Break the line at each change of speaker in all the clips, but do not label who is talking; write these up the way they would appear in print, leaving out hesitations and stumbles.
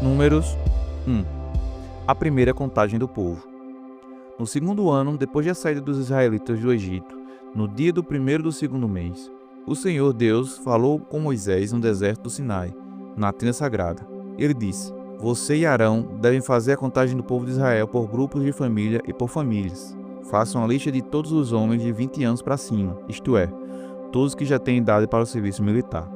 Números 1. A primeira contagem do povo. No segundo ano, depois da saída dos israelitas do Egito, no dia do primeiro do segundo mês, o Senhor Deus falou com Moisés no deserto do Sinai, na tenda sagrada. Ele disse: Você e Arão devem fazer a contagem do povo de Israel por grupos de família e por famílias. Façam a lista de todos os homens de 20 anos para cima, isto é, todos que já têm idade para o serviço militar.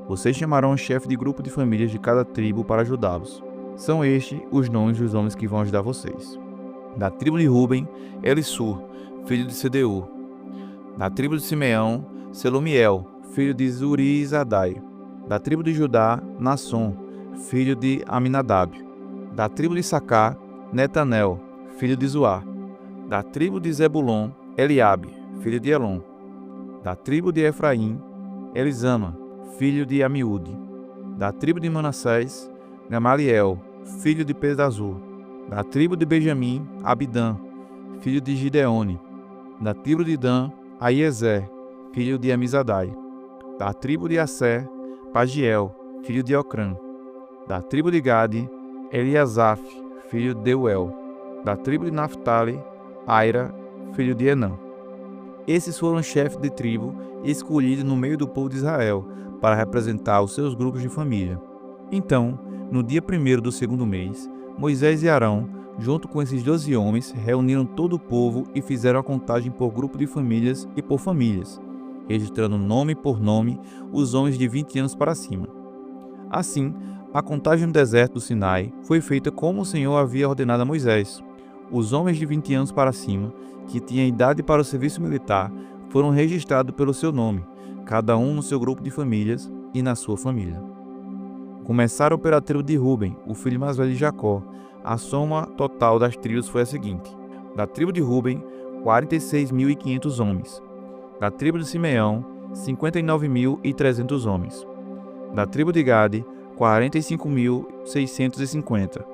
Vocês chamarão o chefe de grupo de famílias de cada tribo para ajudá-los. São estes os nomes dos homens que vão ajudar vocês. Da tribo de Ruben, Elisur, filho de Sedeur. Da tribo de Simeão, Selomiel, filho de Zurizadai. Da tribo de Judá, Nasson, filho de Aminadab. Da tribo de Sacar, Netanel, filho de Zuar. Da tribo de Zebulon, Eliabe, filho de Elon. Da tribo de Efraim, Elisama, filho de Amiúde. Da tribo de Manassés, Gamaliel, filho de Pedazur. Da tribo de Benjamim, Abidã, filho de Gideone. Da tribo de Dan, Aiezer, filho de Amizadai. Da tribo de Asser, Pagiel, filho de Ocrã. Da tribo de Gade, Eliasaf, filho de Deuel. Da tribo de Naphtali, Aira, filho de Enã. Esses foram os chefes de tribo escolhidos no meio do povo de Israel para representar os seus grupos de família. Então, no dia 1º do segundo mês, Moisés e Arão, junto com esses 12 homens, reuniram todo o povo e fizeram a contagem por grupo de famílias e por famílias, registrando nome por nome os homens de 20 anos para cima. Assim, a contagem no deserto do Sinai foi feita como o Senhor havia ordenado a Moisés. Os homens de 20 anos para cima, que tinham idade para o serviço militar, foram registrados pelo seu nome, cada um no seu grupo de famílias e na sua família. Começaram pela tribo de Ruben, o filho mais velho de Jacó. A soma total das tribos foi a seguinte: da tribo de Ruben, 46.500 homens. Da tribo de Simeão, 59.300 homens. Da tribo de Gade, 45.650.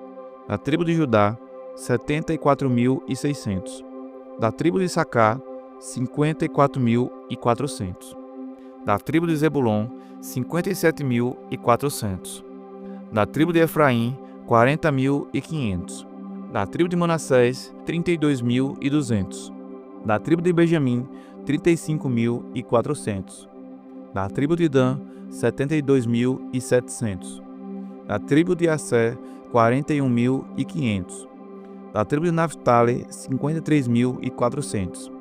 Da tribo de Judá, 74.600. Da tribo de Sacar, 54.400. Da tribo de Zebulon, 57.400. Da tribo de Efraim, 40.500. Da tribo de Manassés, 32.200. Da tribo de Benjamim, 35.400. Da tribo de Dan, 72.700. Da tribo de Asser, 41.500. Da tribo de Naphtali, 53.400.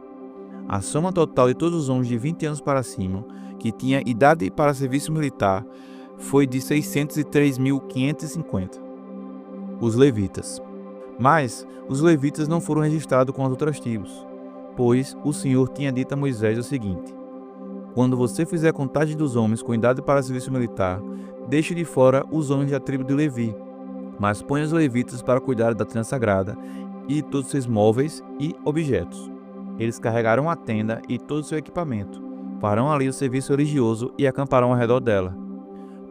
A soma total de todos os homens de 20 anos para cima, que tinha idade para serviço militar, foi de 603.550. Os levitas. Mas os levitas não foram registrados com as outras tribos, pois o Senhor tinha dito a Moisés o seguinte: quando você fizer a contagem dos homens com idade para serviço militar, deixe de fora os homens da tribo de Levi, mas ponha os levitas para cuidar da tenda sagrada e de todos os seus móveis e objetos. Eles carregarão a tenda e todo o seu equipamento, farão ali o serviço religioso e acamparão ao redor dela.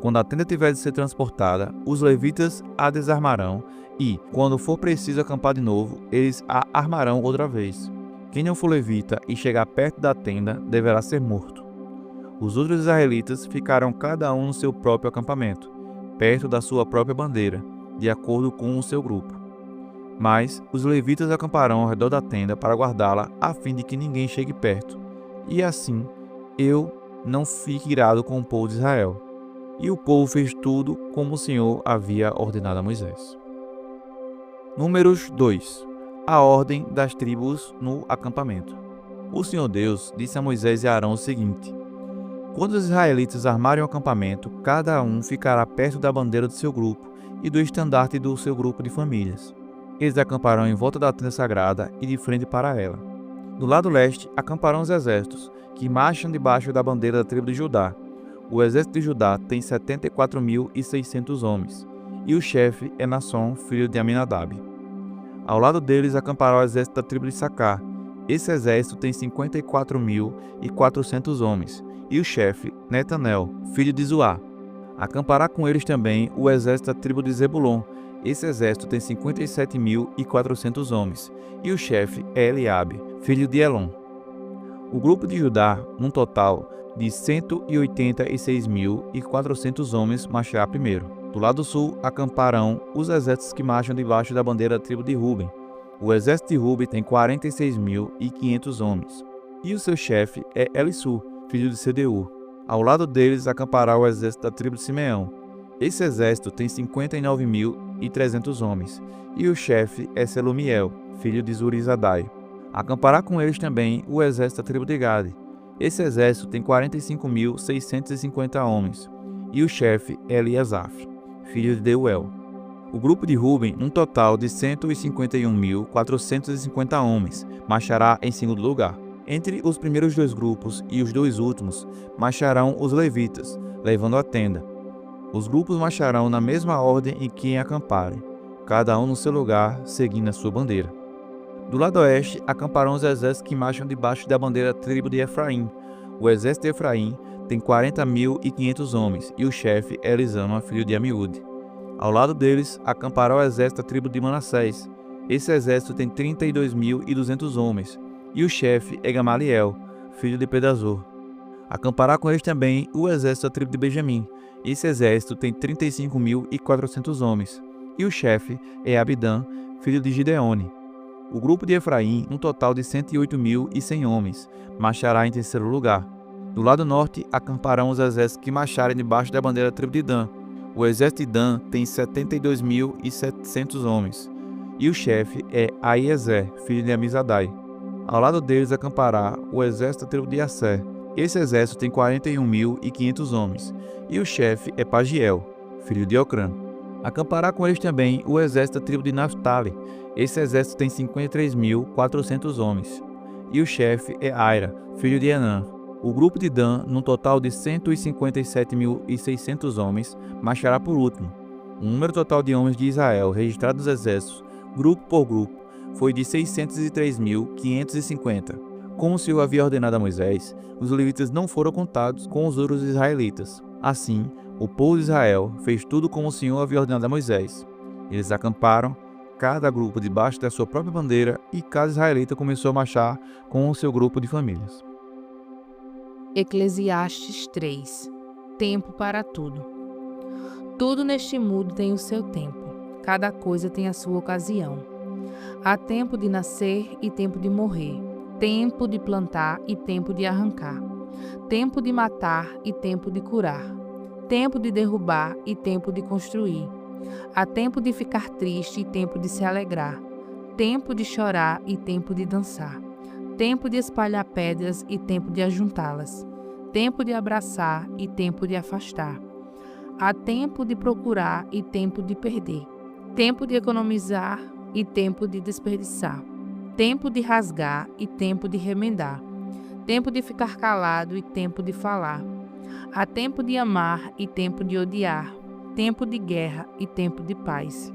Quando a tenda tiver de ser transportada, os levitas a desarmarão e, quando for preciso acampar de novo, eles a armarão outra vez. Quem não for levita e chegar perto da tenda deverá ser morto. Os outros israelitas ficarão cada um no seu próprio acampamento, perto da sua própria bandeira, de acordo com o seu grupo. Mas os levitas acamparão ao redor da tenda para guardá-la, a fim de que ninguém chegue perto. E assim, eu não fique irado com o povo de Israel. E o povo fez tudo como o Senhor havia ordenado a Moisés. Números 2. A ordem das tribos no acampamento. O Senhor Deus disse a Moisés e a Arão o seguinte: quando os israelitas armarem o acampamento, cada um ficará perto da bandeira do seu grupo e do estandarte do seu grupo de famílias. Eles acamparão em volta da tenda sagrada e de frente para ela. Do lado leste, acamparão os exércitos, que marcham debaixo da bandeira da tribo de Judá. O exército de Judá tem 74.600 homens, e o chefe é Nasson, filho de Aminadab. Ao lado deles acampará o exército da tribo de Sacar. Esse exército tem 54.400 homens, e o chefe, Netanel, filho de Zuar. Acampará com eles também o exército da tribo de Zebulon. Esse exército tem 57.400 homens, e o chefe é Eliabe, filho de Elon. O grupo de Judá, num total de 186.400 homens, marchará primeiro. Do lado sul acamparão os exércitos que marcham debaixo da bandeira da tribo de Ruben. O exército de Ruben tem 46.500 homens, e o seu chefe é Elisur, filho de Sedeur. Ao lado deles acampará o exército da tribo de Simeão. Esse exército tem 59.300 homens, e o chefe é Selumiel, filho de Zurizadai. Acampará com eles também o exército da tribo de Gade. Esse exército tem 45.650 homens, e o chefe é Eliasaf, filho de Deuel. O grupo de Ruben, um total de 151.450 homens, marchará em segundo lugar. Entre os primeiros dois grupos e os dois últimos, marcharão os levitas, levando a tenda. Os grupos marcharão na mesma ordem em que acamparem, cada um no seu lugar, seguindo a sua bandeira. Do lado oeste, acamparão os exércitos que marcham debaixo da bandeira da tribo de Efraim. O exército de Efraim tem 40.500 homens, e o chefe é Elisama, filho de Amiúde. Ao lado deles, acampará o exército da tribo de Manassés. Esse exército tem 32.200 homens, e o chefe é Gamaliel, filho de Pedazur. Acampará com eles também o exército da tribo de Benjamim. Esse exército tem 35.400 homens, e o chefe é Abidã, filho de Gideone. O grupo de Efraim, um total de 108.100 homens, marchará em terceiro lugar. Do lado norte, acamparão os exércitos que marcharem debaixo da bandeira da tribo de Dan. O exército de Dan tem 72.700 homens, e o chefe é Aiezer, filho de Amizadai. Ao lado deles acampará o exército da tribo de Asser. Esse exército tem 41.500 homens, e o chefe é Pagiel, filho de Ocrã. Acampará com eles também o exército da tribo de Naphtali. Esse exército tem 53.400 homens, e o chefe é Aira, filho de Enã. O grupo de Dan, num total de 157.600 homens, marchará por último. O número total de homens de Israel registrados nos exércitos, grupo por grupo, foi de 603.550. Como o Senhor havia ordenado a Moisés, os levitas não foram contados com os outros israelitas. Assim, o povo de Israel fez tudo como o Senhor havia ordenado a Moisés. Eles acamparam, cada grupo debaixo da sua própria bandeira, e cada israelita começou a marchar com o seu grupo de famílias.
Eclesiastes 3. Tempo para tudo. Tudo neste mundo tem o seu tempo, cada coisa tem a sua ocasião. Há tempo de nascer e tempo de morrer, tempo de plantar e tempo de arrancar, tempo de matar e tempo de curar, tempo de derrubar e tempo de construir. Há tempo de ficar triste e tempo de se alegrar, tempo de chorar e tempo de dançar, tempo de espalhar pedras e tempo de ajuntá-las, tempo de abraçar e tempo de afastar. Há tempo de procurar e tempo de perder, tempo de economizar e tempo de desperdiçar, tempo de rasgar e tempo de remendar, tempo de ficar calado e tempo de falar. Há tempo de amar e tempo de odiar, tempo de guerra e tempo de paz.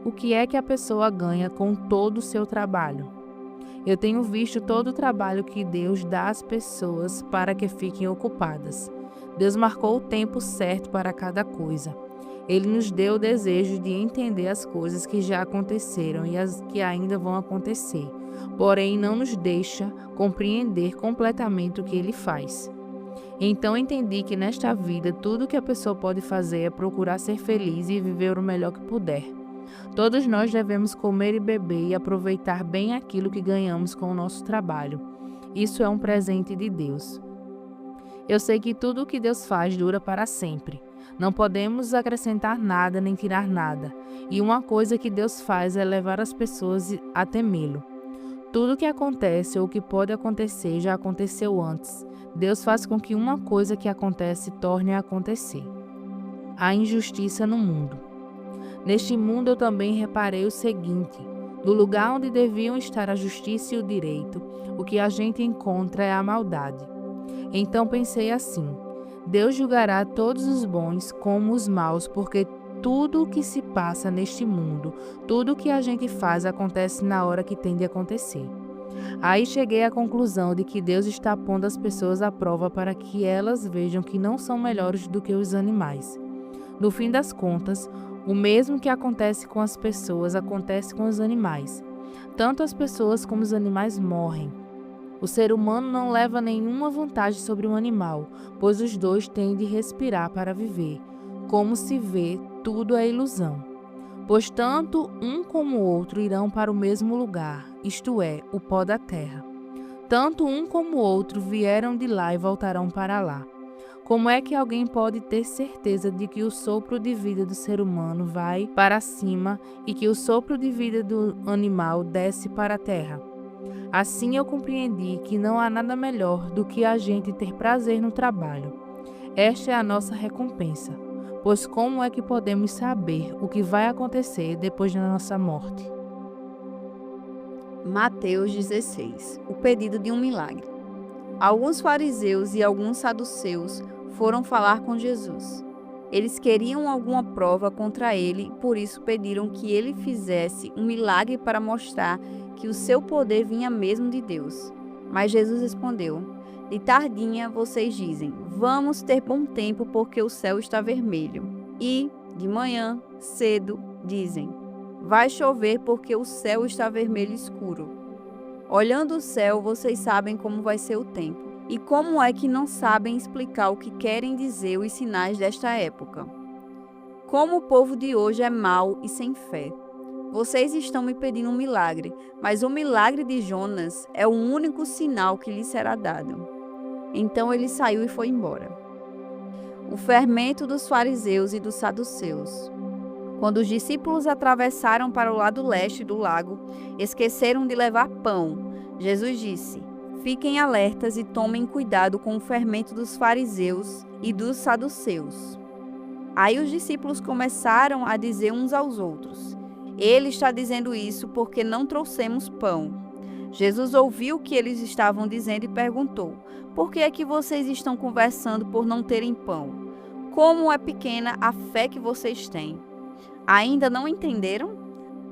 O que é que a pessoa ganha com todo o seu trabalho? Eu tenho visto todo o trabalho que Deus dá às pessoas para que fiquem ocupadas. Deus marcou o tempo certo para cada coisa. Ele nos deu o desejo de entender as coisas que já aconteceram e as que ainda vão acontecer, porém não nos deixa compreender completamente o que Ele faz. Então entendi que nesta vida tudo que a pessoa pode fazer é procurar ser feliz e viver o melhor que puder. Todos nós devemos comer e beber e aproveitar bem aquilo que ganhamos com o nosso trabalho. Isso é um presente de Deus. Eu sei que tudo o que Deus faz dura para sempre. Não podemos acrescentar nada nem tirar nada. E uma coisa que Deus faz é levar as pessoas a temê-lo. Tudo que acontece ou que pode acontecer já aconteceu antes. Deus faz com que uma coisa que acontece torne a acontecer. A injustiça no mundo. Neste mundo eu também reparei o seguinte: no lugar onde deviam estar a justiça e o direito, o que a gente encontra é a maldade. Então pensei assim: Deus julgará todos os bons como os maus, porque tudo o que se passa neste mundo, tudo o que a gente faz acontece na hora que tem de acontecer. Aí cheguei à conclusão de que Deus está pondo as pessoas à prova para que elas vejam que não são melhores do que os animais. No fim das contas, o mesmo que acontece com as pessoas acontece com os animais. Tanto as pessoas como os animais morrem. O ser humano não leva nenhuma vantagem sobre o animal, pois os dois têm de respirar para viver. como se vê, tudo é ilusão. Pois tanto um como o outro irão para o mesmo lugar, isto é, o pó da terra. Tanto um como o outro vieram de lá e voltarão para lá. Como é que alguém pode ter certeza de que o sopro de vida do ser humano vai para cima e que o sopro de vida do animal desce para a terra? Assim eu compreendi que não há nada melhor do que a gente ter prazer no trabalho. Esta é a nossa recompensa. Pois como é que podemos saber o que vai acontecer depois da nossa morte?
Mateus 16. O pedido de um milagre. Alguns fariseus e alguns saduceus foram falar com Jesus. Eles queriam alguma prova contra ele, por isso pediram que ele fizesse um milagre para mostrar que o seu poder vinha mesmo de Deus. Mas Jesus respondeu: de tardinha vocês dizem, vamos ter bom tempo porque o céu está vermelho. E, de manhã, cedo, dizem, vai chover porque o céu está vermelho escuro. Olhando o céu, vocês sabem como vai ser o tempo. E como é que não sabem explicar o que querem dizer os sinais desta época? Como o povo de hoje é mau e sem fé. Vocês estão me pedindo um milagre, mas o milagre de Jonas é o único sinal que lhe será dado. Então ele saiu e foi embora. O fermento dos fariseus e dos saduceus. Quando os discípulos atravessaram para o lado leste do lago, esqueceram de levar pão. Jesus disse: fiquem alertas e tomem cuidado com o fermento dos fariseus e dos saduceus. Aí os discípulos começaram a dizer uns aos outros: ele está dizendo isso porque não trouxemos pão. Jesus ouviu o que eles estavam dizendo e perguntou: por que é que vocês estão conversando por não terem pão? Como é pequena a fé que vocês têm? Ainda não entenderam?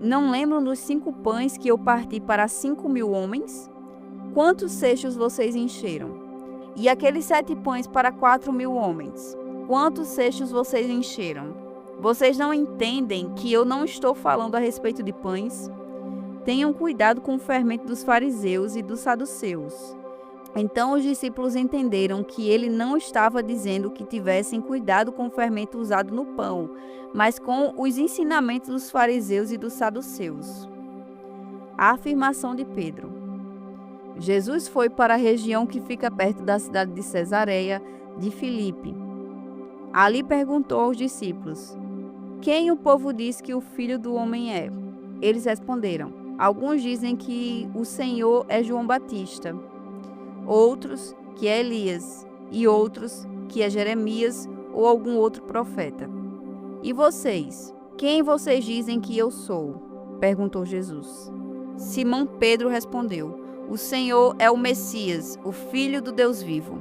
Não lembram dos 5 pães que eu parti para 5.000 homens? Quantos cestos vocês encheram? E aqueles 7 pães para 4.000 homens? Quantos cestos vocês encheram? Vocês não entendem que eu não estou falando a respeito de pães? Tenham cuidado com o fermento dos fariseus e dos saduceus. Então os discípulos entenderam que ele não estava dizendo que tivessem cuidado com o fermento usado no pão, mas com os ensinamentos dos fariseus e dos saduceus. A afirmação de Pedro. Jesus foi para a região que fica perto da cidade de Cesareia de Filipe. Ali perguntou aos discípulos: quem o povo diz que o Filho do Homem é? Eles responderam: alguns dizem que o Senhor é João Batista, outros que é Elias, e outros que é Jeremias ou algum outro profeta. E vocês? Quem vocês dizem que eu sou? Perguntou Jesus. Simão Pedro respondeu: o Senhor é o Messias, o Filho do Deus vivo.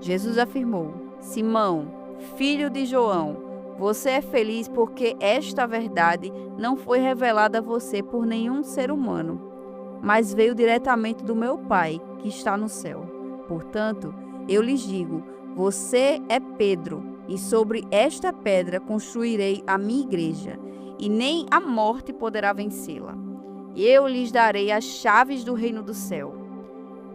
Jesus afirmou: Simão, filho de João, você é feliz porque esta verdade não foi revelada a você por nenhum ser humano, mas veio diretamente do meu Pai, que está no céu. Portanto, eu lhes digo, você é Pedro, e sobre esta pedra construirei a minha igreja, e nem a morte poderá vencê-la. Eu lhes darei as chaves do reino do céu.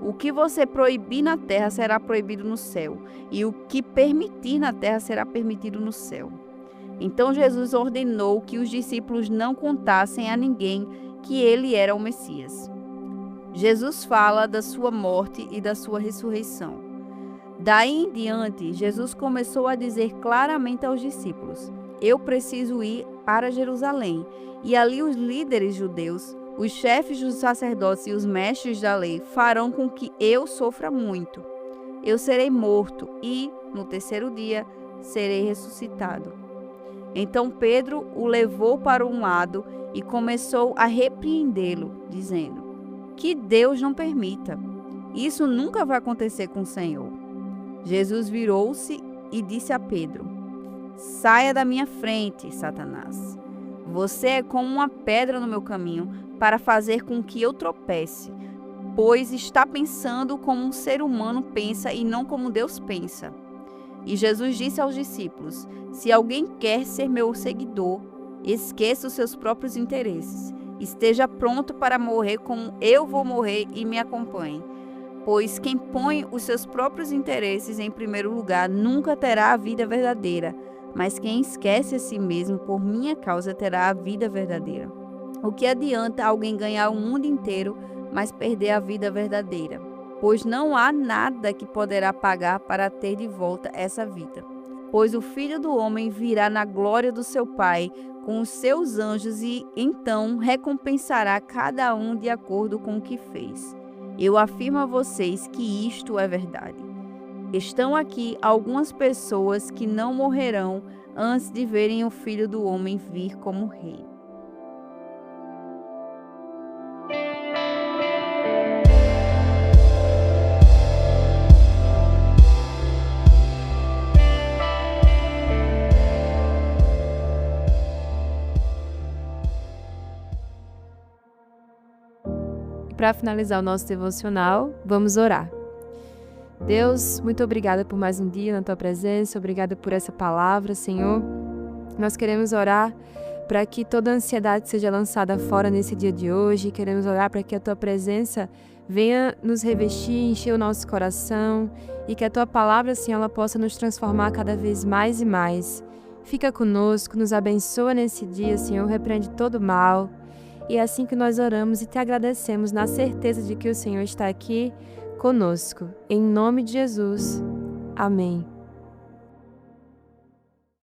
O que você proibir na terra será proibido no céu, e o que permitir na terra será permitido no céu. Então Jesus ordenou que os discípulos não contassem a ninguém que ele era o Messias. Jesus fala da sua morte e da sua ressurreição. Daí em diante, Jesus começou a dizer claramente aos discípulos: eu preciso ir para Jerusalém, e ali os líderes judeus, os chefes dos sacerdotes e os mestres da lei farão com que eu sofra muito. Eu serei morto e, no terceiro dia, serei ressuscitado. Então Pedro o levou para um lado e começou a repreendê-lo, dizendo: que Deus não permita. Isso nunca vai acontecer com o Senhor. Jesus virou-se e disse a Pedro: saia da minha frente, Satanás. Você é como uma pedra no meu caminho para fazer com que eu tropece, pois está pensando como um ser humano pensa e não como Deus pensa. E Jesus disse aos discípulos: se alguém quer ser meu seguidor, esqueça os seus próprios interesses. Esteja pronto para morrer como eu vou morrer e me acompanhe. Pois quem põe os seus próprios interesses em primeiro lugar nunca terá a vida verdadeira. Mas quem esquece a si mesmo por minha causa terá a vida verdadeira. O que adianta alguém ganhar o mundo inteiro, mas perder a vida verdadeira? Pois não há nada que poderá pagar para ter de volta essa vida. Pois o Filho do Homem virá na glória do seu Pai com os seus anjos e então recompensará cada um de acordo com o que fez. Eu afirmo a vocês que isto é verdade. Estão aqui algumas pessoas que não morrerão antes de verem o Filho do Homem vir como Rei.
Para finalizar o nosso devocional, vamos orar. Deus, muito obrigada por mais um dia na Tua presença, obrigada por essa palavra, Senhor. Nós queremos orar para que toda ansiedade seja lançada fora nesse dia de hoje, queremos orar para que a Tua presença venha nos revestir, encher o nosso coração e que a Tua palavra, Senhor, ela possa nos transformar cada vez mais e mais. Fica conosco, nos abençoa nesse dia, Senhor, repreende todo o mal. E é assim que nós oramos e te agradecemos na certeza de que o Senhor está aqui conosco. Em nome de Jesus. Amém.